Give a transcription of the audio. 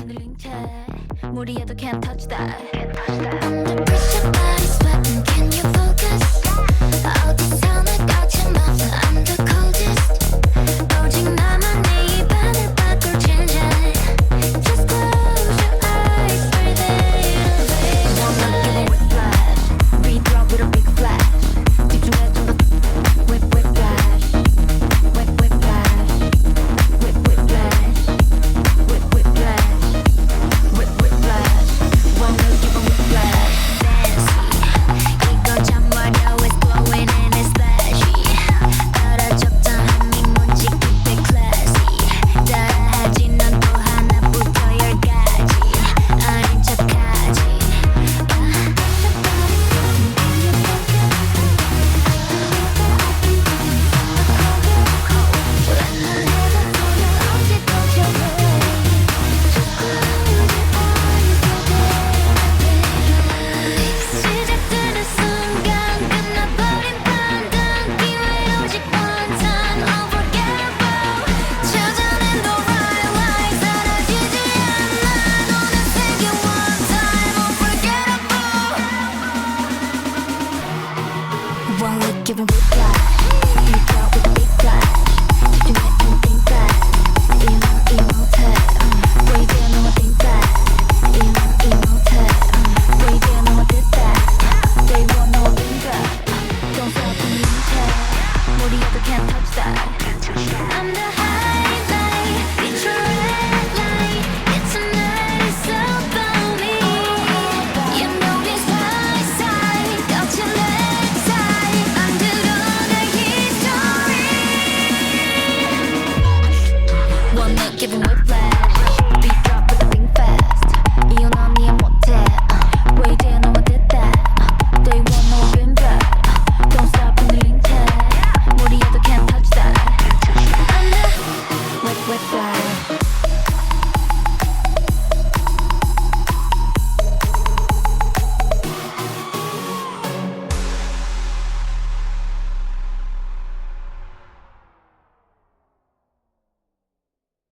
흔들린 채 무리해도 can't touch that. Under pressure, body sweating. Can you focus? 어디서나 거침없어. I'm the coldest. 오직 나만 내 입 안을 바꿀 change. Just close your eyes, breathe in. Wanna give a whiplash, redrop with a big flash. 집중해 좀 더 whiplash, whiplash, whiplash, whiplash. Wanna give a whiplash. Fancy. 이거 참 어려워. It's glowing and it's flashy. 떨어졌던 한미문지 그때 classy. 따라하지 넌 또 하나부터 열까지. 어린 척하지. 시작되는 순간 끝나버린 판단 기회 오직 one time unforgettable 찾아낸 the right line 사라지지 않아 너는 세계 one time unforgettable One look give a whiplash You drop with a big flash 집중해 and think fast 이못해 Way there no one think fast 이못해 Way there no one did that They want no finger. Don't stop the meantime. 무리해도 can't touch that. I'm the highlight it's your red light it's a night it's about me You know this high side 거친 leg side 만들어낼 history Wanna give a whiplash.